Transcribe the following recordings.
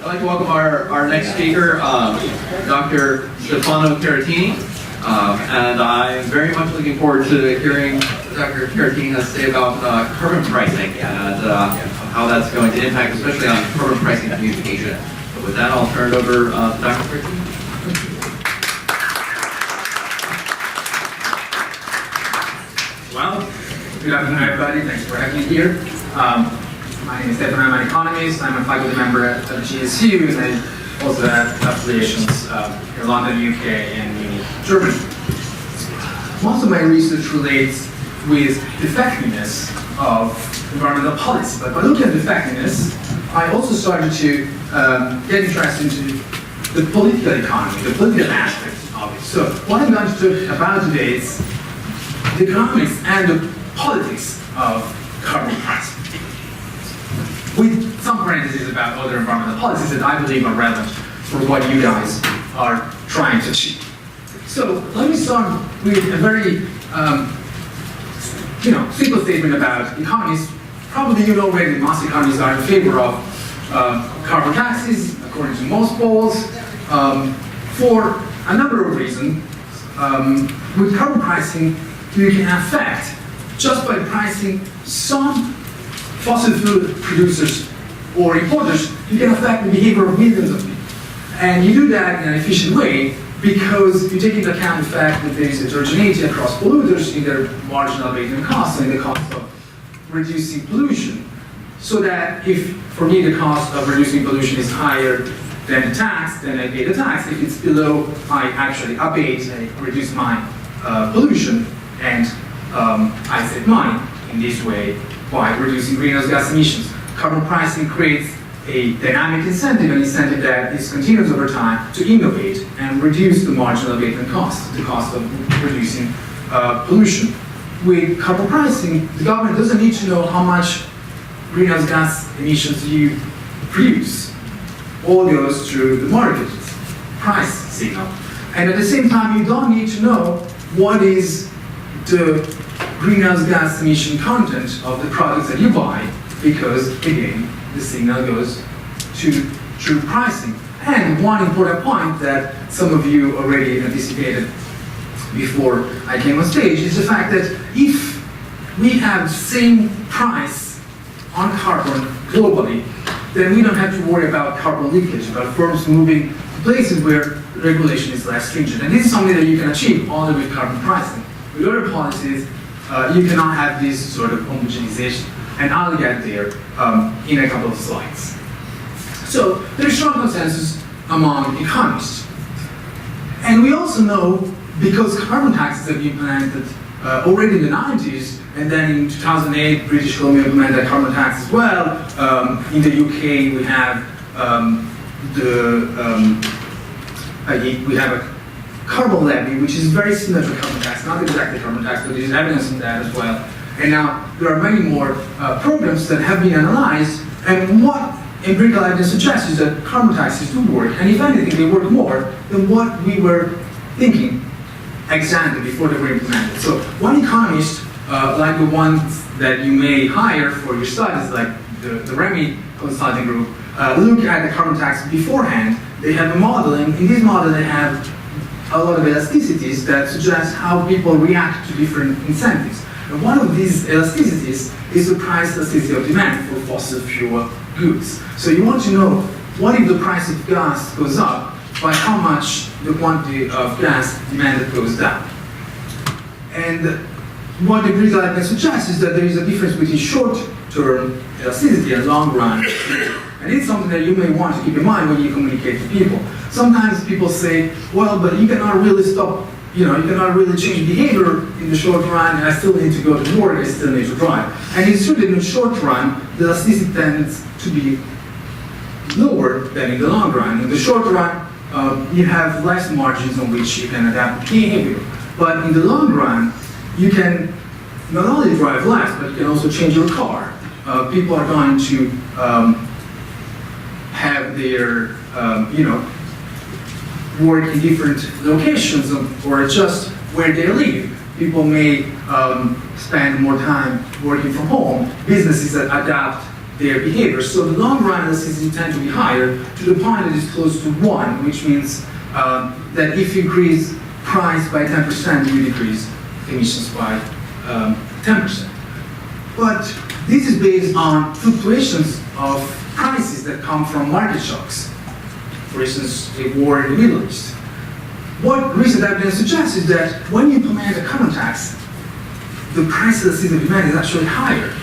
like to welcome our next speaker, Dr. Stefano Carattini. And I'm very much looking forward to hearing what Dr. Carattini has to say about carbon pricing and how that's going to impact, especially on carbon pricing communication. So with that, I'll turn it over to Dr. Carattini. Well, good afternoon, everybody. Thanks for having me here. My name is Stefano. I'm an economist. I'm a faculty member at CESifo, and I also have affiliations in London, UK, and Munich, Germany. Most of my research relates with the effectiveness of environmental policy. But by looking at the effectiveness, I also started to get interested into the political economy, the political aspect of it. So what I'm going to talk about today is the economics and the politics of carbon pricing, with some parentheses about other environmental policies that I believe are relevant for what you guys are trying to achieve. So let me start with a very simple statement about economies. Probably you know already that most economies are in favor of carbon taxes, according to most polls, for a number of reasons. With carbon pricing, you can affect, just by pricing some fossil fuel producers or importers, you can affect the behavior of millions of people. And you do that in an efficient way because you take into account the fact that there is heterogeneity across polluters in their marginal abatement costs and the cost of reducing pollution. So that if, for me, the cost of reducing pollution is higher than the tax, then I pay the tax. If it's below, I actually abate and reduce my pollution, and I save money in this way by reducing greenhouse gas emissions. Carbon pricing creates a dynamic incentive, an incentive that is continuous over time to innovate and reduce the marginal abatement cost, the cost of reducing pollution. With carbon pricing, the government doesn't need to know how much greenhouse gas emissions you produce. All goes through the market price signal. And at the same time, you don't need to know what is the greenhouse gas emission content of the products that you buy, because again, the signal goes through pricing. And one important point that some of you already anticipated before I came on stage is the fact that if we have the same price on carbon globally, then we don't have to worry about carbon leakage, about firms moving to places where regulation is less stringent. And this is something that you can achieve only with carbon pricing. With other policies, you cannot have this sort of homogenization. And I'll get there in a couple of slides. So there's strong consensus among economists. And we also know, because carbon taxes have been implemented already in the 90s, and then in 2008, British Columbia implemented a carbon tax as well. In the UK, we have a carbon levy, which is very similar to a carbon tax, not exactly carbon tax, but there's evidence in that as well. And now there are many more programs that have been analyzed, and what empirical evidence suggests is that carbon taxes do work, and if anything, they work more than what we were thinking exactly before they were implemented. So one economist, like the ones that you may hire for your studies, like the Remy consulting group, look at the carbon tax beforehand. They have a model, and in this model they have a lot of elasticities that suggest how people react to different incentives. And one of these elasticities is the price elasticity of demand for fossil fuel goods. So you want to know, what if the price of gas goes up, by how much the quantity of gas demanded goes down? And what the empirical evidence suggests is that there is a difference between short-term elasticity and long-run. And it's something that you may want to keep in mind when you communicate to people. Sometimes people say, well, but you cannot really stop, you cannot really change behavior in the short run, and I still need to go to work, I still need to drive. And it's true that in the short run, the elasticity tends to be lower than in the long run. In the short run, you have less margins on which you can adapt behavior. But in the long run, you can not only drive less, but you can also change your car. People are going to have their, work in different locations or adjust where they live. People may spend more time working from home. Businesses that adapt their behavior. So the long run elasticity tends to be higher to the point that it's close to 1, which means that if you increase price by 10%, you decrease emissions by 10%. But this is based on fluctuations of prices that come from market shocks. For instance, a war in the Middle East. What recent evidence suggests is that when you implement a carbon tax, the price elasticity of demand is actually higher,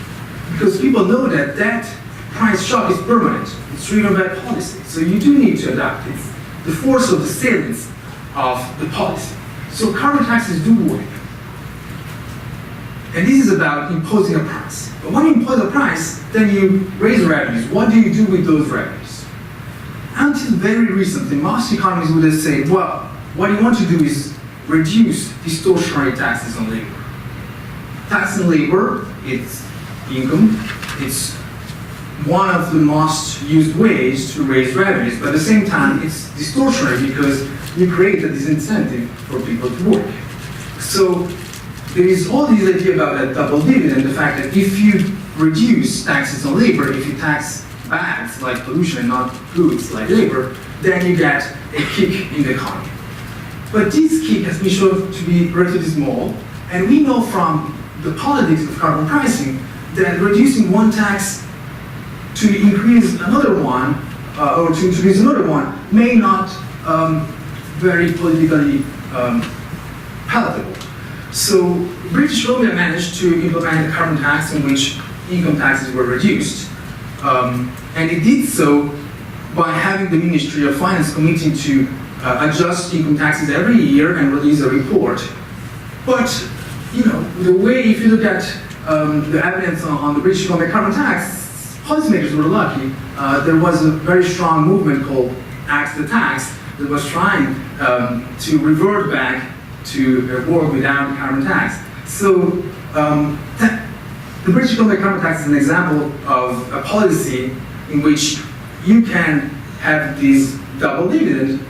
because people know that that price shock is permanent. It's driven by policy. So you do need to adapt. It's the force of the salience of the policy. So carbon taxes do work. And this is about imposing a price. But when you impose a price, then you raise revenues. What do you do with those revenues? Until very recently, most economists would have said, well, what you want to do is reduce distortionary taxes on labor. Tax on labor, it's income, it's one of the most used ways to raise revenues, but at the same time, it's distortionary because you create a disincentive for people to work. So there is all this idea about a double dividend, the fact that if you reduce taxes on labor, if you tax bads like pollution and not goods like labor, then you get a kick in the economy. But this kick has been shown to be relatively small, and we know from the politics of carbon pricing that reducing one tax to increase another one, or to introduce another one, may not very politically palatable. So British Columbia managed to implement a carbon tax in which income taxes were reduced. And it did so by having the Ministry of Finance committing to adjust income taxes every year and release a report. But, you know, the way, if you look at the evidence on the British Columbia carbon tax, policymakers were lucky. There was a very strong movement called Axe the Tax that was trying to revert back to a world without carbon tax. So the British Columbia carbon tax is an example of a policy in which you can have this double dividend,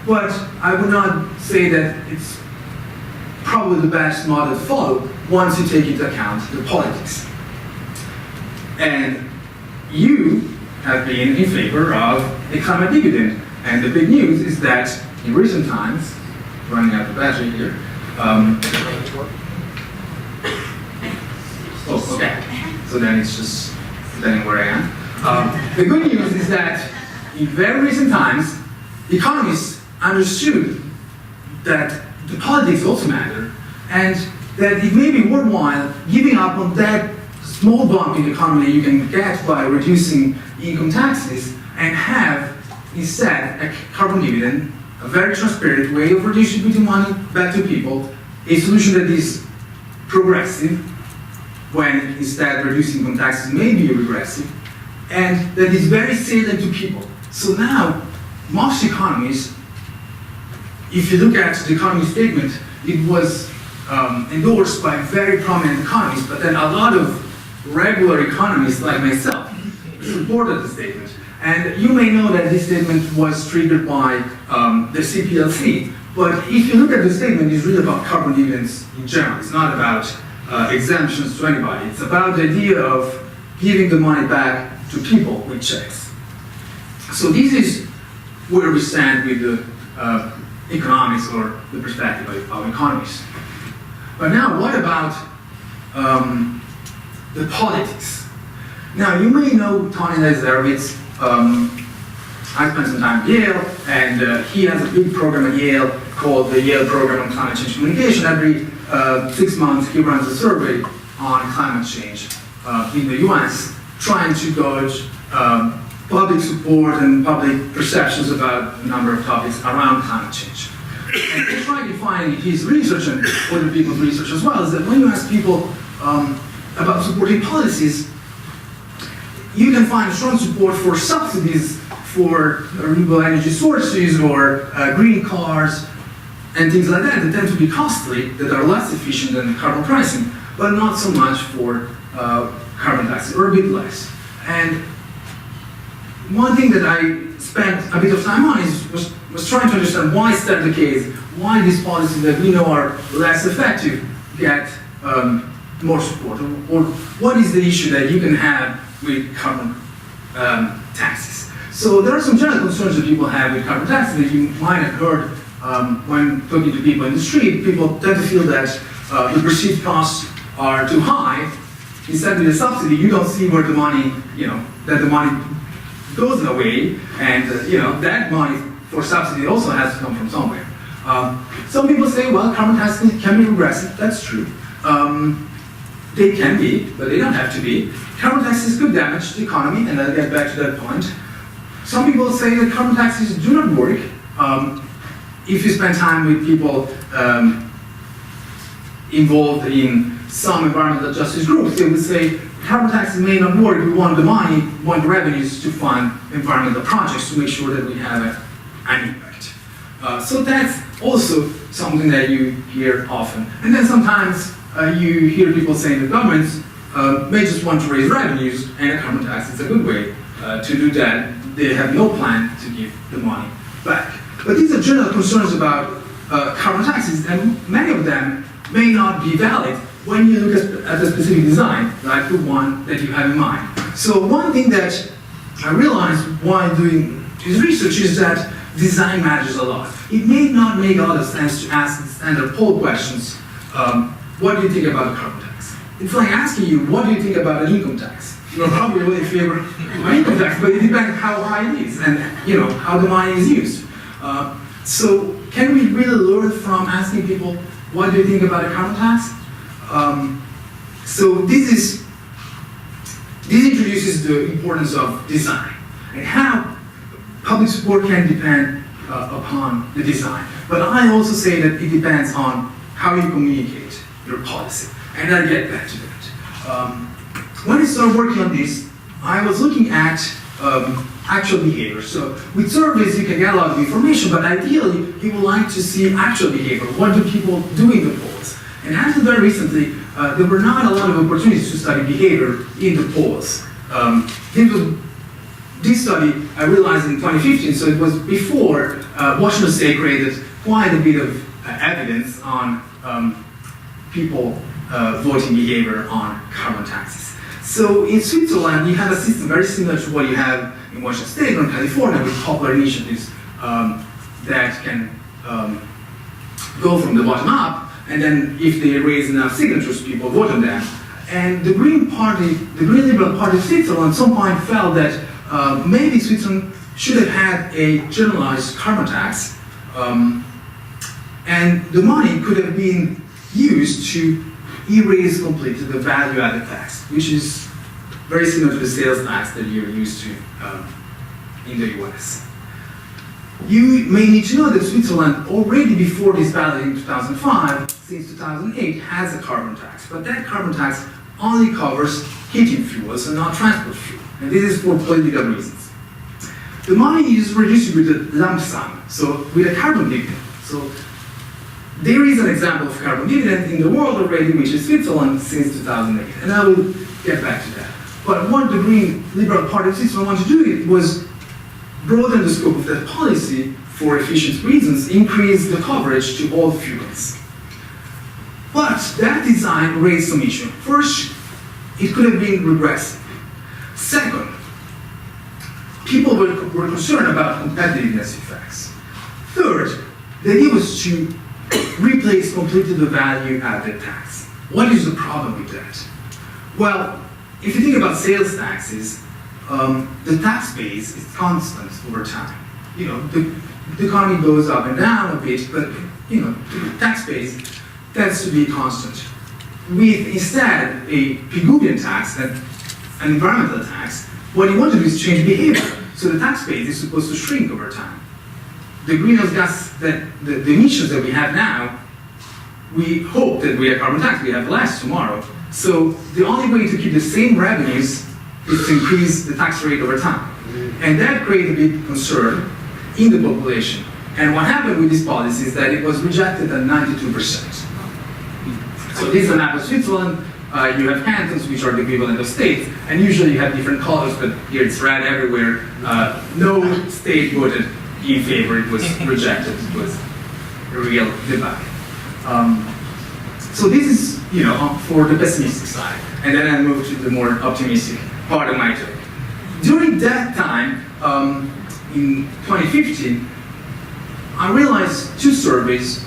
but I would not say that it's probably the best model to follow once you take into account the politics. And you have been in favor of a climate dividend. And the big news is that in recent times, running out of battery here, oh, okay. So then it's just depending where I am. The good news is that in very recent times, economists understood that the politics also matter, and that it may be worthwhile giving up on that small bump in the economy you can get by reducing income taxes and have instead a carbon dividend, a very transparent way of redistributing money back to people, a solution that is progressive, when instead reducing income taxes may be regressive, and that is very salient to people. So now, most economies, if you look at the economy statement, it was endorsed by very prominent economists, but then a lot of regular economists like myself supported the statement. And you may know that this statement was triggered by the CPLC, but if you look at the statement, it's really about carbon dividends in general. It's not about exemptions to anybody. It's about the idea of giving the money back to people with checks. So this is where we stand with the economics or the perspective of economists. But now, what about the politics? Now, you may know Tony Lazarowitz. I spent some time at Yale, and he has a big program at Yale called the Yale Program on Climate Change Communication. Every 6 months, he runs a survey on climate change in the US, trying to gauge public support and public perceptions about a number of topics around climate change. And he's trying to find his research and other people's research as well, is that when you ask people about supporting policies, you can find strong support for subsidies for renewable energy sources or green cars and things like that tend to be costly, that are less efficient than carbon pricing, but not so much for carbon taxes, or a bit less. And one thing that I spent a bit of time on was trying to understand why is that the case, why these policies that we know are less effective get more support, or what is the issue that you can have with carbon taxes. So there are some general concerns that people have with carbon taxes that you might have heard when talking to people in the street. People tend to feel that the perceived costs are too high. Instead, with a subsidy, you don't see where the money, that the money goes away, and that money for subsidy also has to come from somewhere. Some people say, well, carbon taxes can be regressive. That's true. They can be, but they don't have to be. Carbon taxes could damage the economy, and I'll get back to that point. Some people say that carbon taxes do not work. If you spend time with people involved in some environmental justice groups, they would say carbon taxes may not work. We want the money, we want the revenues to fund environmental projects to make sure that we have an impact. So that's also something that you hear often. And then sometimes you hear people saying that governments may just want to raise revenues, and a carbon tax is a good way to do that. They have no plan to give the money back. But these are general concerns about carbon taxes, and many of them may not be valid when you look at the specific design, like the one that you have in mind. So one thing that I realized while doing this research is that design matters a lot. It may not make a lot of sense to ask the standard poll questions, what do you think about a carbon tax? It's like asking you, what do you think about an income tax? You're probably really in favor of an income tax, but it depends how high it is and how the money is used. So can we really learn from asking people, what do you think about a carbon tax? So this introduces the importance of design and how public support can depend upon the design. But I also say that it depends on how you communicate your policy. And I'll get back to that. When I started working on this, I was looking at actual behavior. So with surveys, you can get a lot of information, but ideally, you would like to see actual behavior. What do people do in the polls? And until very recently, there were not a lot of opportunities to study behavior in the polls. This study I realized in 2015, so it was before Washington State created quite a bit of evidence on people voting behavior on carbon taxes. So in Switzerland, you have a system very similar to what you have in Washington State or in California with popular initiatives that can go from the bottom up, and then if they raise enough signatures, people vote on them. And the Green Liberal Party of Switzerland at some point felt that maybe Switzerland should have had a generalized carbon tax, and the money could have been used to erase completely the value-added tax, which is very similar to the sales tax that you're used to in the US. You may need to know that Switzerland, already before this ballot in 2005, since 2008, has a carbon tax. But that carbon tax only covers heating fuels and not transport fuel. And this is for political reasons. The money is redistributed lump sum, so with a carbon dividend. So there is an example of carbon dividend in the world already, which is Switzerland since 2008. And I will get back to that. But what the Green Liberal Party of Switzerland wanted to do was broaden the scope of that policy for efficient reasons, increase the coverage to all fuels. But that design raised some issues. First, it could have been regressive. Second, people were concerned about competitiveness effects. Third, the idea was to replace completely the value-added tax. What is the problem with that? Well, if you think about sales taxes, the tax base is constant over time. The economy goes up and down a bit, but the tax base tends to be constant. With instead a Pigouvian tax, an environmental tax, what you want to do is change behavior. So the tax base is supposed to shrink over time. The greenhouse gas, the emissions that we have now, we hope that we have carbon tax, we have less tomorrow. So the only way to keep the same revenues is to increase the tax rate over time. And that created a big concern in the population. And what happened with this policy is that it was rejected at 92%. So this is a map of Switzerland. You have cantons, which are the equivalent of states, and usually you have different colors, but here it's red everywhere. No state voted in favor, it was rejected. It was a real debate. So this is, for the pessimistic side. And then I move to the more optimistic part of my talk. During that time, in 2015, I realized two surveys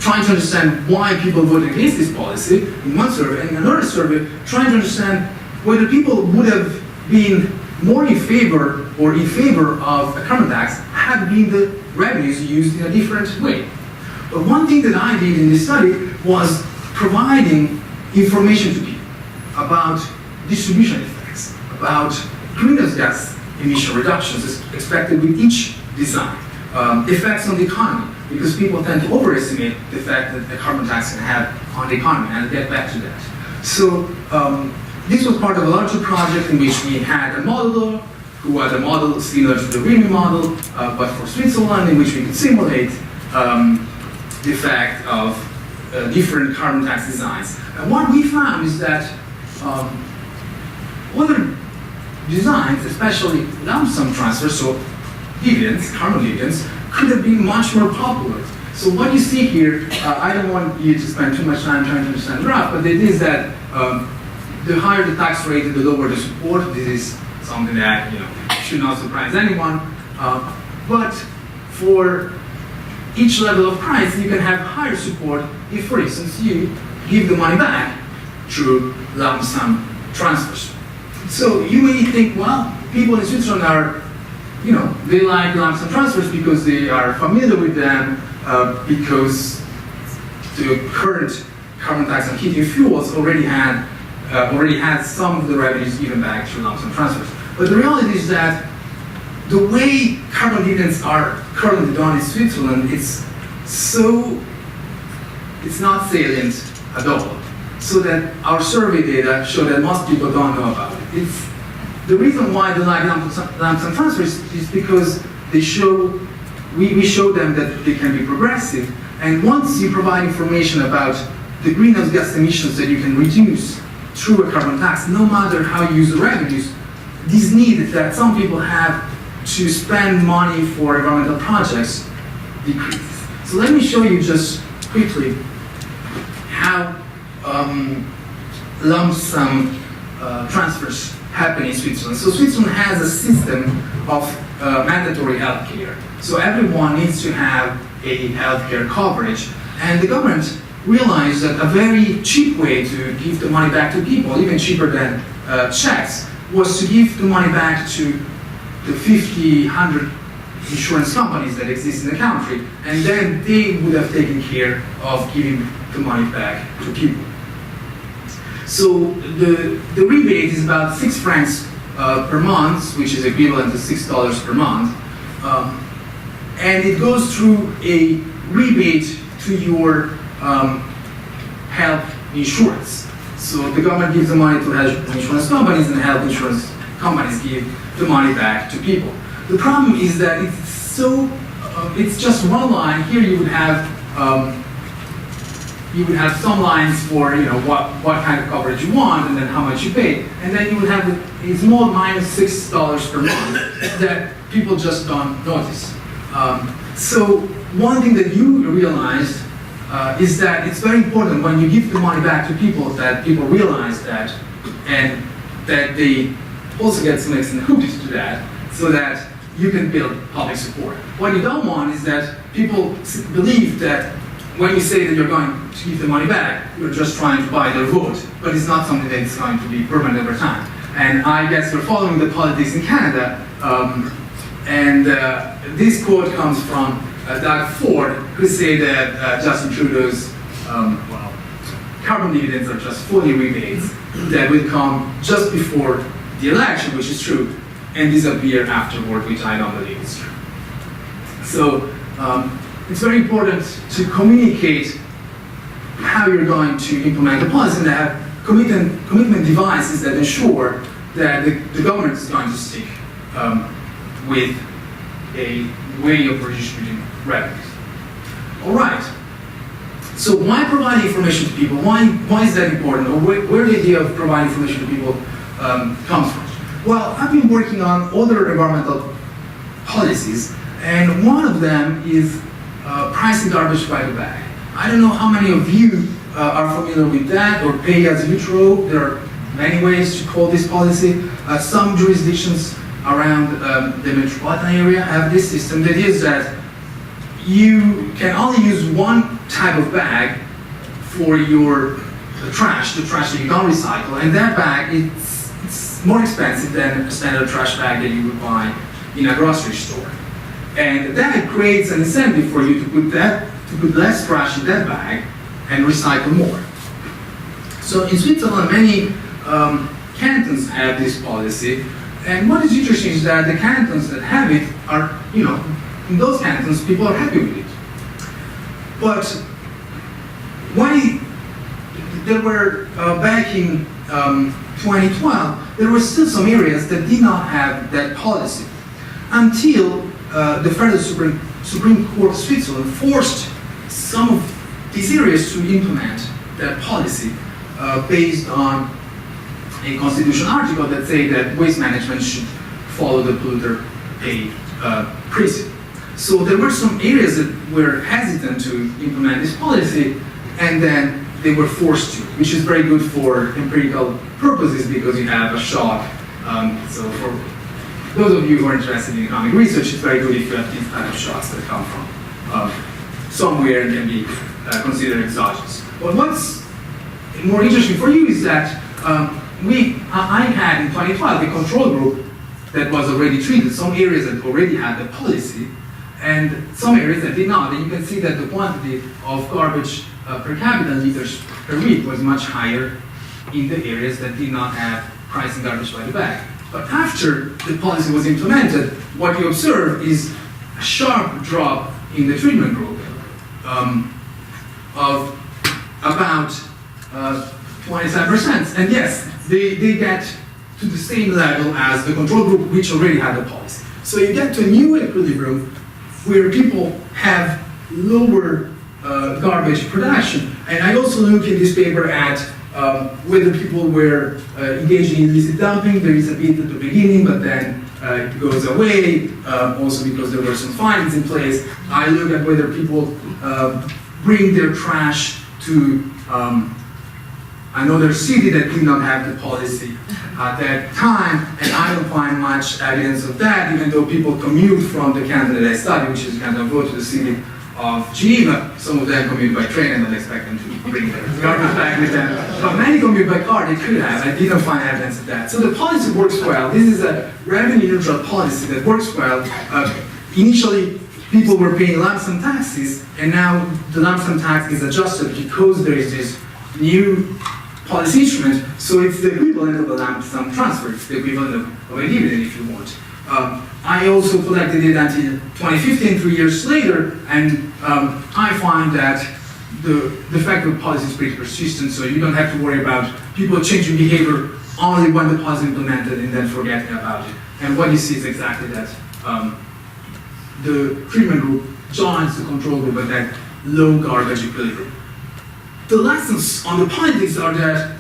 trying to understand why people voted against this policy in one survey, and another survey trying to understand whether people would have been more in favor of a carbon tax had been the revenues used in a different way. But one thing that I did in this study was providing information to people about distribution effects, about greenhouse gas emission reductions expected with each design, effects on the economy, because people tend to overestimate the effect that the carbon tax can have on the economy, and I'll get back to that. So this was part of a larger project in which we had a modeler who had a model similar to the RIMI model, but for Switzerland, in which we could simulate the effect of different carbon tax designs. And what we found is that other designs, especially lump sum transfers, so dividends, carbon dividends, could have been much more popular. So what you see here, I don't want you to spend too much time trying to understand the graph, but it is that the higher the tax rate, the lower the support. This is something that should not surprise anyone. But for each level of price, you can have higher support if, for instance, you give the money back through lump sum transfers. So you may think, well, people in Switzerland are, they like lump sum transfers because they are familiar with them, because the current carbon tax on heating fuels already had some of the revenues given back through lump sum transfers. But the reality is that the way carbon dividends are currently done in Switzerland, it's not salient at all. So that our survey data show that most people don't know about it. It's the reason why they like lump sum transfers is because we show them that they can be progressive. And once you provide information about the greenhouse gas emissions that you can reduce through a carbon tax, no matter how you use the revenues, this need that some people have to spend money for environmental projects decreases. So let me show you just quickly how lump sum transfers happen in Switzerland. So Switzerland has a system of mandatory health care. So everyone needs to have a healthcare coverage. And the government realized that a very cheap way to give the money back to people, even cheaper than checks, was to give the money back to the 50, 100 insurance companies that exist in the country, and then they would have taken care of giving the money back to people. So the rebate is about 6 francs per month, which is equivalent to $6 per month, and it goes through a rebate to your health insurance. So the government gives the money to health insurance companies, and health insurance companies give the money back to people. The problem is that it's just one line. Here you would have some lines for what kind of coverage you want and then how much you pay, and then you would have a small minus $6 per month that people just don't notice. So one thing that you realized is that it's very important when you give the money back to people that people realize that, and that they also get some incentives to that, so that you can build public support. What you don't want is that people believe that when you say that you're going to give the money back, you're just trying to buy their vote, but it's not something that's going to be permanent over time. And I guess you're following the politics in Canada, this quote comes from Doug Ford, who said that Justin Trudeau's carbon dividends are just phony rebates that will come just before the election, which is true, and disappear afterward, which I don't believe is true. So it's very important to communicate how you're going to implement the policy and to have commitment devices that ensure that the government is going to stick with a way of redistributing revenues. All right. So why provide information to people? Why is that important? Or where the idea of providing information to people comes from? Well, I've been working on other environmental policies, and one of them is pricing garbage by the bag. I don't know how many of you are familiar with that or pay as you throw. There are many ways to call this policy. Some jurisdictions around the metropolitan area have this system that is that you can only use one type of bag for your trash, the trash that you don't recycle, and that bag it's more expensive than a standard trash bag that you would buy in a grocery store. And that creates an incentive for you to put less trash in that bag and recycle more. So in Switzerland, many cantons have this policy, and what is interesting is that the cantons that have it are, in those cantons, people are happy with it. But when there were, back in 2012, there were still some areas that did not have that policy until the Federal Supreme Court of Switzerland forced some of these areas to implement that policy based on a constitutional article that say that waste management should follow the polluter pay principle. So there were some areas that were hesitant to implement this policy, and then they were forced to, which is very good for empirical purposes because you have a shock. So for those of you who are interested in economic research, it's very good if you have these kind of shocks that come from somewhere and can be considered exogenous. But what's more interesting for you is that I had in 2012 a control group that was already treated, some areas that already had the policy, and some areas that did not. And you can see that the quantity of garbage per capita liters per week was much higher in the areas that did not have pricing garbage by the bag. But after the policy was implemented, what you observe is a sharp drop in the treatment group of about 27%. And yes, they get to the same level as the control group, which already had the policy. So you get to a new equilibrium where people have lower garbage production. And I also look in this paper at whether people were engaging in illicit dumping. There is a bit at the beginning, but then it goes away, also because there were some fines in place. I look at whether people bring their trash to another city that did not have the policy at that time, and I don't find much evidence of that, even though people commute from the canton that I study, which is Canton Vaud, to the city of Geneva. Some of them commute by train, and I don't expect them to bring their garbage back with them. But many commute by car, they could have. I didn't find evidence of that. So the policy works well. This is a revenue-neutral policy that works well. Initially, people were paying lump sum taxes, and now the lump sum tax is adjusted because there is this new policy instrument, so it's the equivalent of a lump sum transfer. It's the equivalent of a dividend, if you want. I also collected it until 2015, 3 years later, and I find that the effective policy is pretty persistent, so you don't have to worry about people changing behavior only when the policy is implemented and then forgetting about it. And what you see is exactly that. The treatment group joins the control group at that low garbage equilibrium. The lessons on the politics are that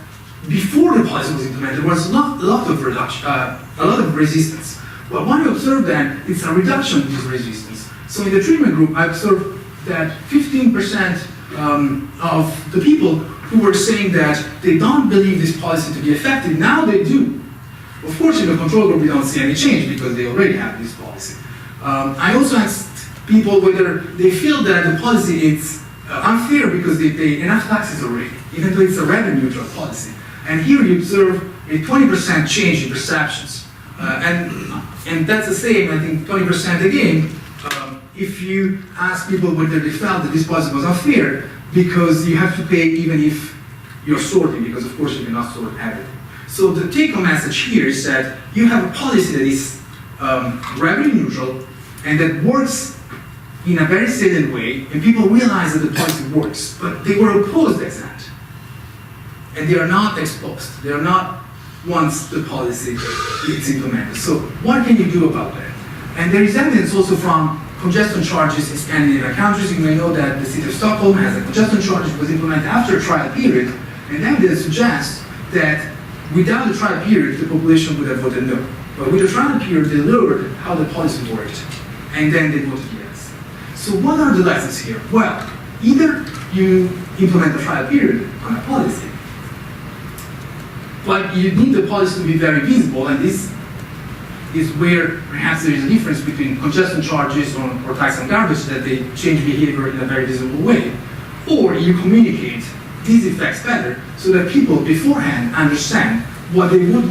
before the policy was implemented, there was a lot of reduction, a lot of resistance. But when you observe that, it's a reduction in this resistance. So in the treatment group, I observed that 15% of the people who were saying that they don't believe this policy to be effective, now they do. Of course, in the control group, we don't see any change because they already have this policy. I also asked people whether they feel that the policy is unfair because they pay enough taxes already, even though it's a revenue-neutral policy. And here you observe a 20% change in perceptions. And that's the same, I think, 20% again, if you ask people whether they felt that this policy was unfair, because you have to pay even if you're sorting, because of course you cannot sort everything. So the take-home message here is that you have a policy that is revenue-neutral and that works in a very salient way, and people realize that the policy works, but they were opposed to that. And they are not exposed. They are not once the policy is implemented. So what can you do about that? And there is evidence also from congestion charges in Scandinavian countries. You may know that the city of Stockholm has a congestion charge that was implemented after a trial period, and evidence suggests that without the trial period, the population would have voted no. But with the trial period, they learned how the policy worked, and then they voted yes. So what are the lessons here? Well, either you implement the trial period on a policy, But you need the policy to be very visible, and this is where perhaps there is a difference between congestion charges or tax on garbage, that they change behavior in a very visible way. Or you communicate these effects better so that people beforehand understand what they would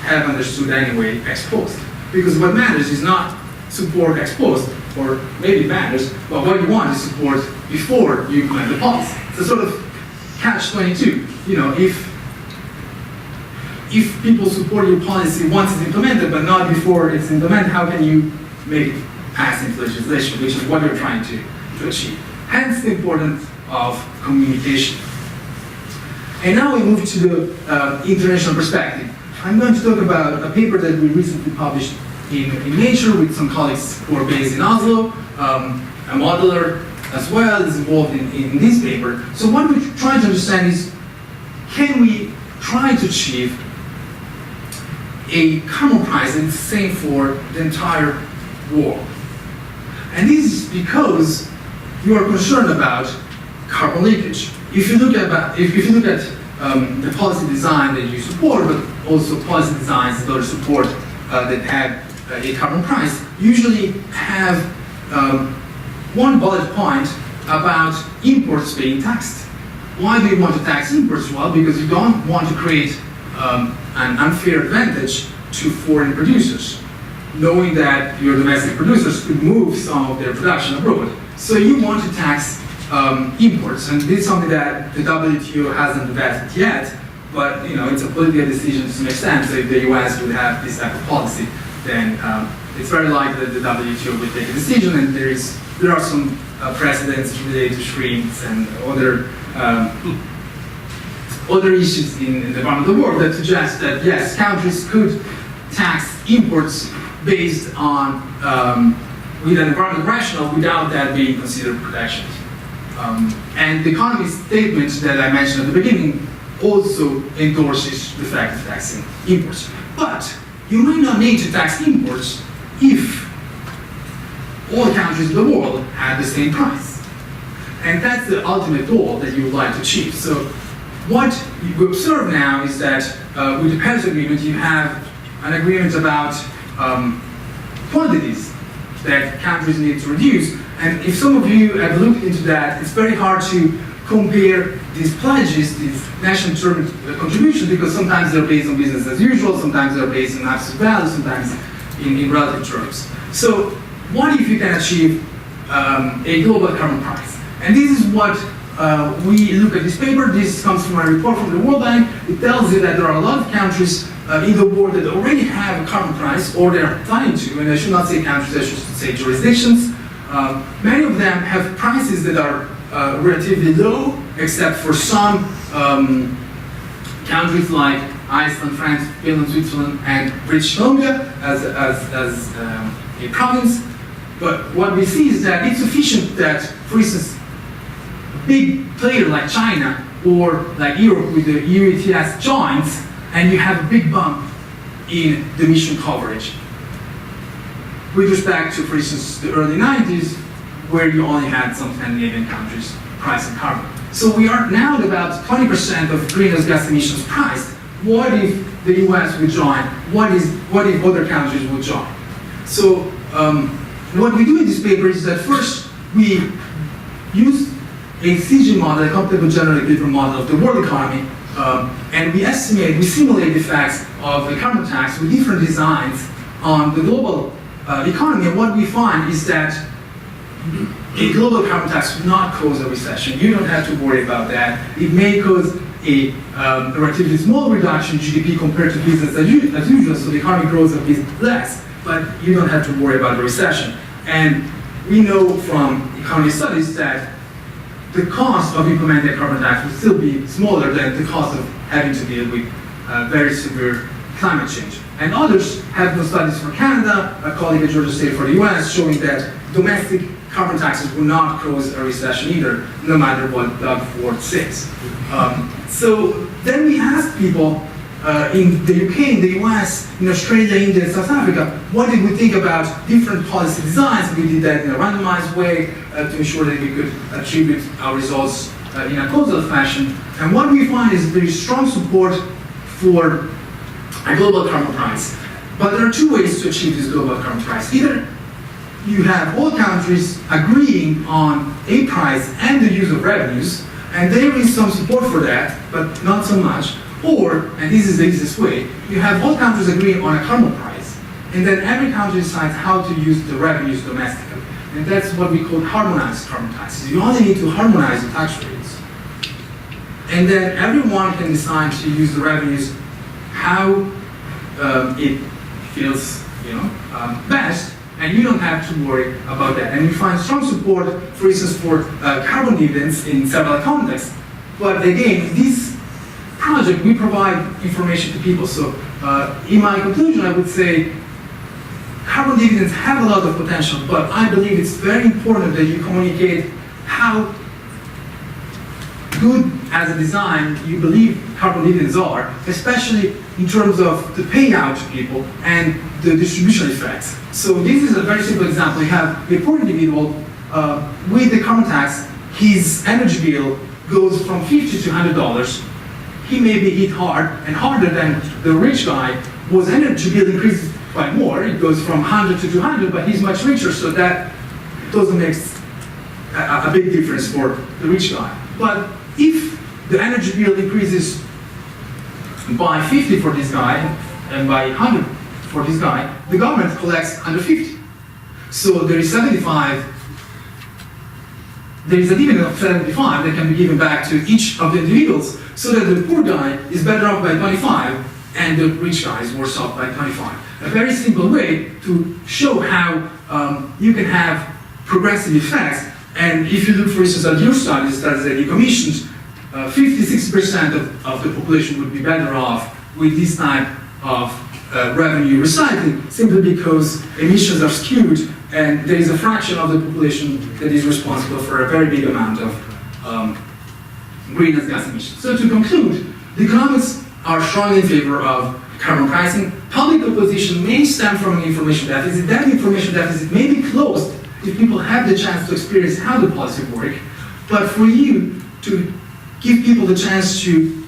have understood anyway ex post. Because what matters is not support ex post, or maybe it matters, but what you want is support before you implement the policy. It's a sort of catch-22. You know, if people support your policy once it's implemented, but not before it's implemented, how can you make it pass into legislation, which is what you're trying to achieve. Hence the importance of communication. And now we move to the international perspective. I'm going to talk about a paper that we recently published in Nature with some colleagues who are based in Oslo. A modeler as well is involved in this paper. So what we're trying to understand is, can we try to achieve a common price that's the same for the entire world? And this is because you are concerned about carbon leakage. If you look at the policy design that you support, but also policy designs that support that have a carbon price, usually have one bullet point about imports being taxed. Why do you want to tax imports? Well, because you don't want to create an unfair advantage to foreign producers, knowing that your domestic producers could move some of their production abroad. So you want to tax imports, and this is something that the WTO hasn't vetted yet, but it's a political decision to some extent. So if the US would have this type of policy, then it's very likely that the WTO will take a decision, and there are some precedents related to shrimps and other issues in the part of the world that suggest that yes, countries could tax imports based on with an environmental rationale without that being considered protectionist. And the economist statement that I mentioned at the beginning also endorses the fact of taxing imports. But you may not need to tax imports if all countries in the world had the same price. And that's the ultimate goal that you would like to achieve. So what you observe now is that with the Paris Agreement, you have an agreement about quantities that countries need to reduce. And if some of you have looked into that, it's very hard to compare these pledges, these national term contributions, because sometimes they're based on business as usual, sometimes they're based on absolute value, sometimes in relative terms. So what if you can achieve a global carbon price? And this is what we look at this paper. This comes from a report from the World Bank. It tells you that there are a lot of countries in the world that already have a carbon price, or they are planning to, and I should not say countries, I should say jurisdictions. Many of them have prices that are relatively low, except for some countries like Iceland, France, Finland, Switzerland, and British Columbia as a province. But what we see is that it's sufficient that, for instance, a big player like China or like Europe with the EU ETS joins, and you have a big bump in the emission coverage. With respect to, for instance, the early 90s, where you only had some Scandinavian countries pricing carbon. So we are now at about 20% of greenhouse gas emissions priced. What if the US would join? What if other countries would join? So what we do in this paper is that first we use a CESifo model, a computational general equilibrium model of the world economy, and we simulate the effects of the carbon tax with different designs on the global economy. And what we find is that a global carbon tax will not cause a recession. You don't have to worry about that. It may cause a relatively small reduction in GDP compared to business as usual, so the economy grows a bit less, but you don't have to worry about a recession. And we know from economy studies that the cost of implementing a carbon tax will still be smaller than the cost of having to deal with very severe climate change. And others have done studies for Canada, a colleague at Georgia State for the US, showing that domestic carbon taxes will not cause a recession either, no matter what Doug Ford says. So then we asked people in the UK, in the US, in Australia, India, and South Africa, what did we think about different policy designs? We did that in a randomized way to ensure that we could attribute our results in a causal fashion. And what we find is there is strong support for a global carbon price. But there are two ways to achieve this global carbon price. Either you have all countries agreeing on a price and the use of revenues, and there is some support for that, but not so much. Or, and this is the easiest way, you have all countries agreeing on a carbon price, and then every country decides how to use the revenues domestically. And that's what we call harmonized carbon taxes. You only need to harmonize the tax rates. And then everyone can decide to use the revenues how it feels, best, and you don't have to worry about that. And we find strong support, for instance, for carbon dividends in several contexts. But again, in this project, we provide information to people. So in my conclusion, I would say carbon dividends have a lot of potential, but I believe it's very important that you communicate how good as a design you believe carbon dividends are, especially in terms of the payout to people and the distribution effects. So this is a very simple example. You have a poor individual with the carbon tax, his energy bill goes from $50 to $100. He may be hit hard and harder than the rich guy whose energy bill increases by more. It goes from 100 to 200, but he's much richer, so that doesn't make a big difference for the rich guy. But if the energy bill increases by 50 for this guy and by 100 for this guy, the government collects 150. So there is 75. There is a dividend of 75 that can be given back to each of the individuals, so that the poor guy is better off by 25 and the rich guy is worse off by 25. A very simple way to show how you can have progressive effects. And if you look, for instance, at your studies that the economist, 50-60% of the population would be better off with this type of revenue recycling, simply because emissions are skewed and there is a fraction of the population that is responsible for a very big amount of greenhouse gas emissions. So to conclude, the economists are strongly in favor of carbon pricing. Public opposition may stem from an information deficit. That information deficit may be closed if people have the chance to experience how the policy works. But for you to give people the chance to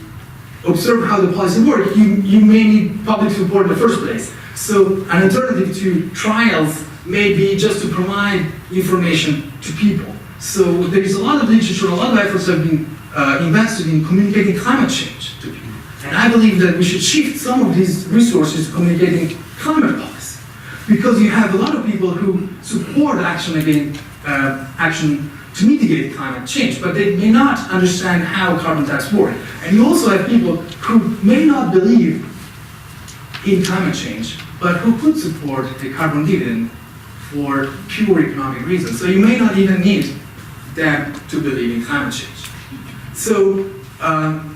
observe how the policy works, you may need public support in the first place. So an alternative to trials may be just to provide information to people. So there is a lot of literature, a lot of efforts have been invested in communicating climate change to people. And I believe that we should shift some of these resources to communicating climate policy. Because you have a lot of people who support action to mitigate climate change, but they may not understand how carbon tax works. And you also have people who may not believe in climate change, but who could support a carbon dividend for pure economic reasons. So you may not even need them to believe in climate change. So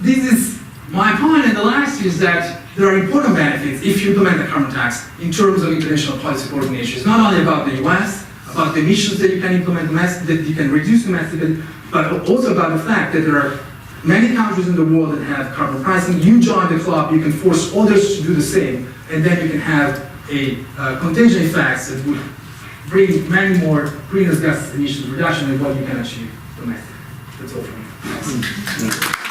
this is my point, and the last is that there are important benefits if you implement the carbon tax in terms of international policy coordination. It's not only about the US, about the emissions that you can implement domestically, that you can reduce domestically, but also about the fact that there are many countries in the world that have carbon pricing. You join the club, you can force others to do the same, and then you can have a contagion effects that would bring many more greenhouse gas emissions reduction than what you can achieve domestically. That's all from me.